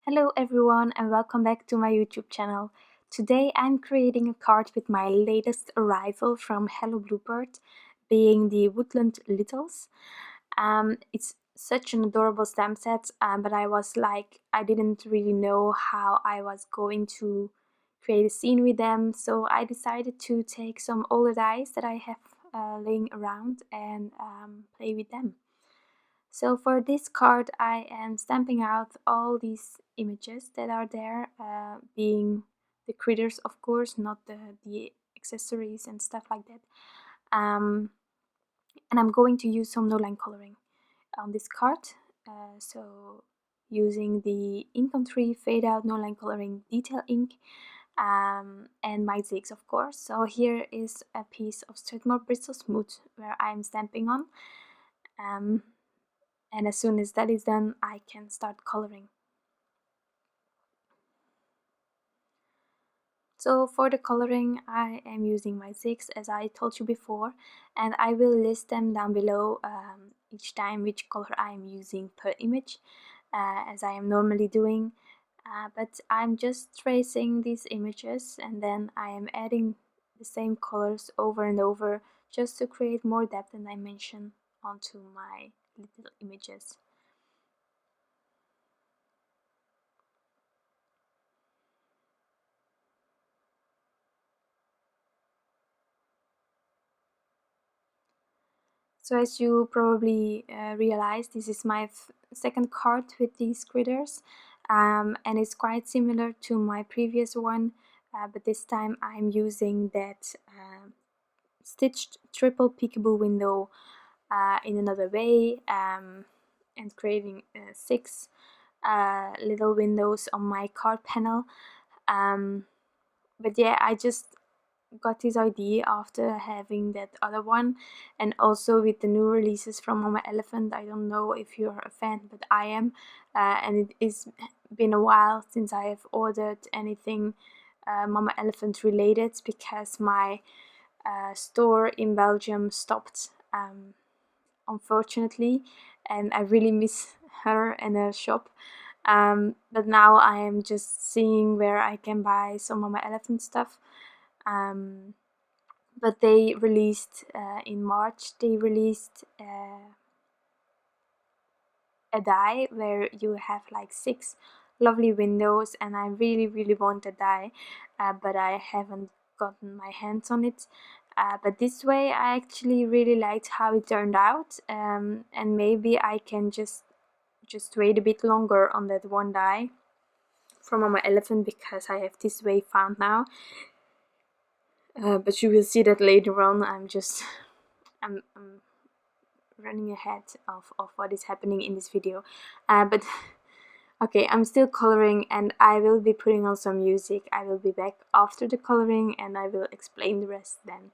Hello everyone and welcome back to my YouTube channel. Today I'm creating a card with my latest arrival from Hello Bluebird, being the Woodland Littles. It's such an adorable stamp set, but I didn't really know how I was going to create a scene with them, so I decided to take some older dies that I have laying around and play with them. So for this card I am stamping out all these images that are there, being the critters of course, not the accessories and stuff like that. And I'm going to use some no-line coloring on this card. So using the Ink on 3 Fade Out No-Line Coloring Detail Ink and my zigs of course. So here is a piece of Strathmore Bristol Smooth where I'm stamping on. And as soon as that is done, I can start coloring. So for the coloring, I am using my zigs as I told you before, and I will list them down below each time which color I am using per image, as I am normally doing. But I'm just tracing these images and then I am adding the same colors over and over just to create more depth and dimension onto my little images. So as you probably realized, this is my second card with these critters, and it's quite similar to my previous one, but this time I'm using that stitched triple peekaboo window in another way, and creating 6 little windows on my card panel. But yeah, I just got this idea after having that other one, and also with the new releases from Mama Elephant. I don't know if you're a fan, but I am, and it has been a while since I have ordered anything Mama Elephant related, because my store in Belgium stopped, unfortunately, and I really miss her and her shop. But now I am just seeing where I can buy some Mama Elephant stuff. But they released in March, they released a die where you have like 6 lovely windows, and I really want a die, but I haven't gotten my hands on it. But this way I actually really liked how it turned out, and maybe I can just wait a bit longer on that one die from Mama Elephant, because I have this way found now. But you will see that later on. I'm running ahead of what is happening in this video. But okay, I'm still coloring and I will be putting on some music. I will be back after the coloring and I will explain the rest then.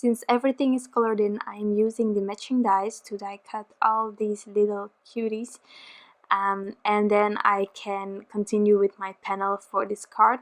Since everything is colored in, I'm using the matching dies to die cut all these little cuties. And then I can continue with my panel for this card.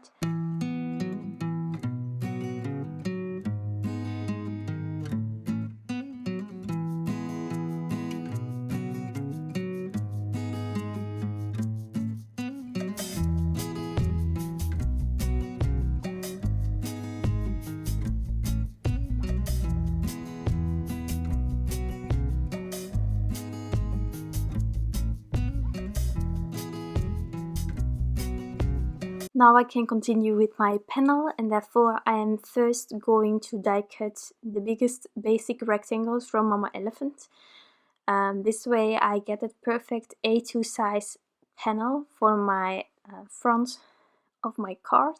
Now I can continue with my panel, and therefore I am first going to die cut the biggest basic rectangles from Mama Elephant. This way I get a perfect A2 size panel for my front of my card.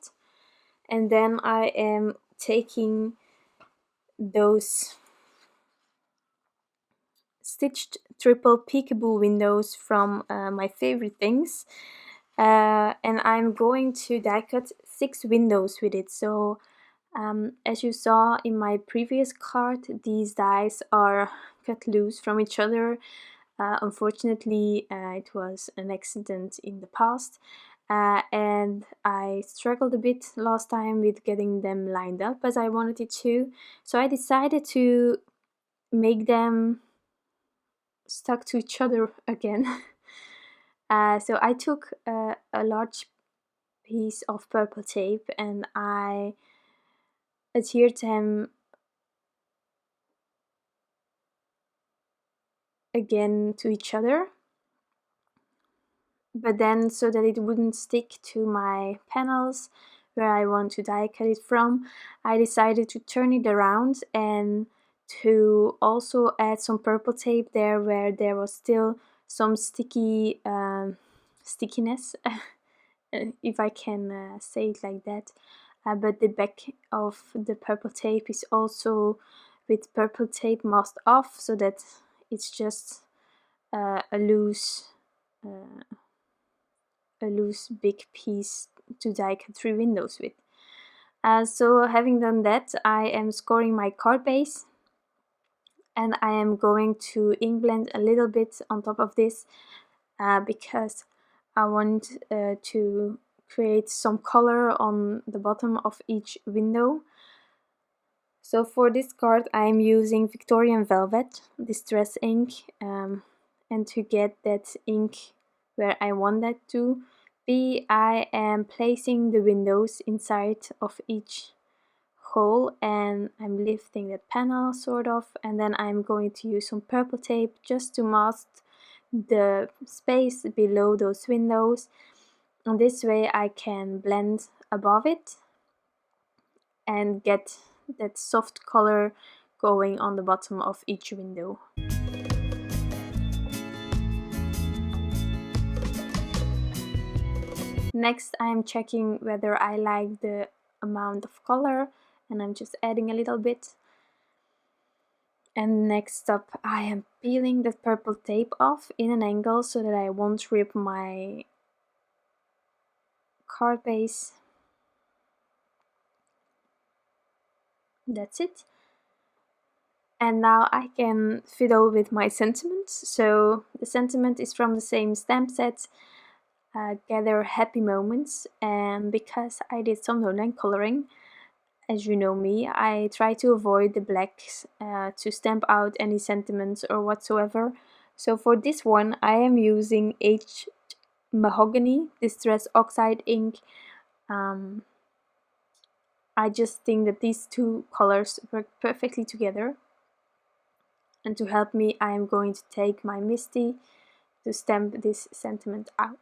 And then I am taking those stitched triple peekaboo windows from my favorite things. And I'm going to die cut 6 windows with it. So as you saw in my previous card, these dies are cut loose from each other. Unfortunately, it was an accident in the past, and I struggled a bit last time with getting them lined up as I wanted it to. So I decided to make them stuck to each other again. So I took a large piece of purple tape and I adhered them again to each other, but then so that it wouldn't stick to my panels where I want to die cut it from, I decided to turn it around and to also add some purple tape there where there was still some stickiness, if I can say it like that. But the back of the purple tape is also with purple tape masked off, so that it's just a loose big piece to die cut 3 windows with. So having done that, I am scoring my card base, and I am going to ink blend a little bit on top of this because I want to create some color on the bottom of each window. So for this card I am using Victorian Velvet Distress ink, and to get that ink where I want that to be, I am placing the windows inside of each hole and I'm lifting that panel sort of, and then I'm going to use some purple tape just to mask the space below those windows, and this way I can blend above it and get that soft color going on the bottom of each window. Next I'm checking whether I like the amount of color, and I'm just adding a little bit. And next up I am peeling the purple tape off in an angle so that I won't rip my card base. That's it. And now I can fiddle with my sentiment. So the sentiment is from the same stamp set, Gather Happy Moments, and because I did some no-line coloring, as you know me, I try to avoid the blacks to stamp out any sentiments or whatsoever. So for this one I am using Mahogany Distress Oxide ink. I just think that these two colors work perfectly together. And to help me, I am going to take my Misty to stamp this sentiment out.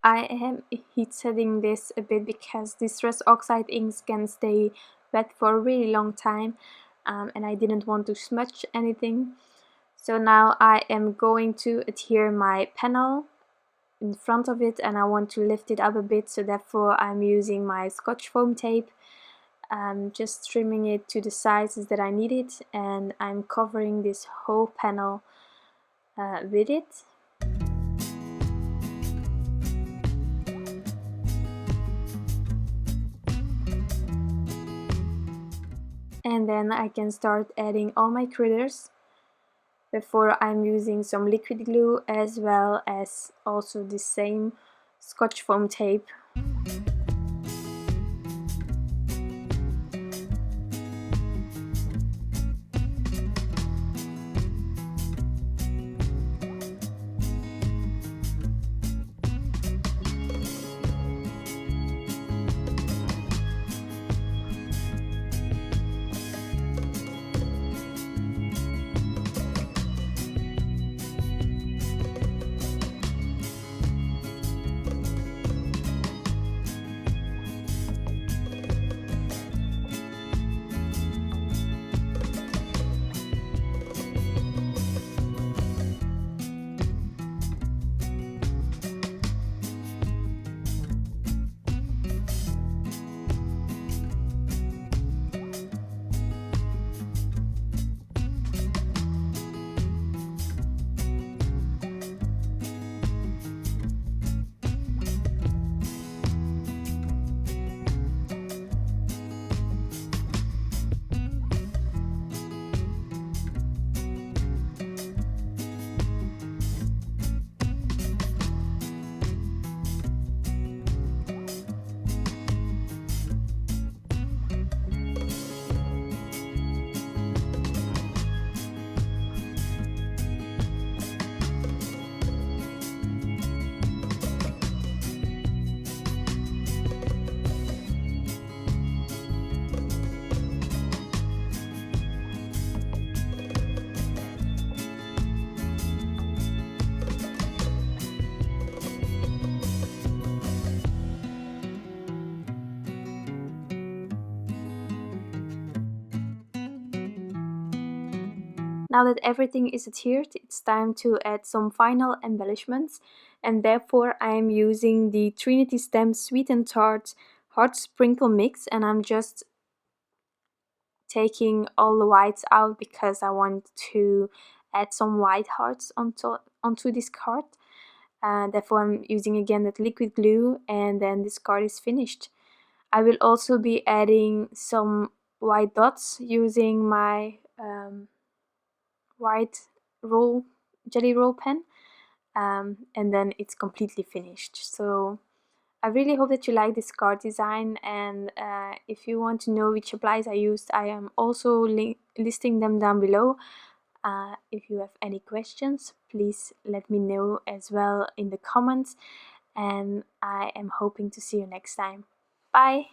I am heat setting this a bit because Distress Oxide inks can stay wet for a really long time, and I didn't want to smudge anything. So now I am going to adhere my panel in front of it, and I want to lift it up a bit, so therefore I'm using my Scotch foam tape. Just trimming it to the sizes that I need it, and I'm covering this whole panel with it. And then I can start adding all my critters. Before I'm using some liquid glue as well as also the same Scotch foam tape. Now that everything is adhered, it's time to add some final embellishments, and therefore I am using the Trinity Stem Sweet-N-Tart Hard Sprinkle Mix, and I'm just taking all the whites out because I want to add some white hearts onto this card. Therefore I'm using again that liquid glue, and then this card is finished. I will also be adding some white dots using my white jelly roll pen, and then it's completely finished. So I really hope that you like this card design, and if you want to know which supplies I used, I am also listing them down below. If you have any questions, please let me know as well in the comments, and I am hoping to see you next time. Bye!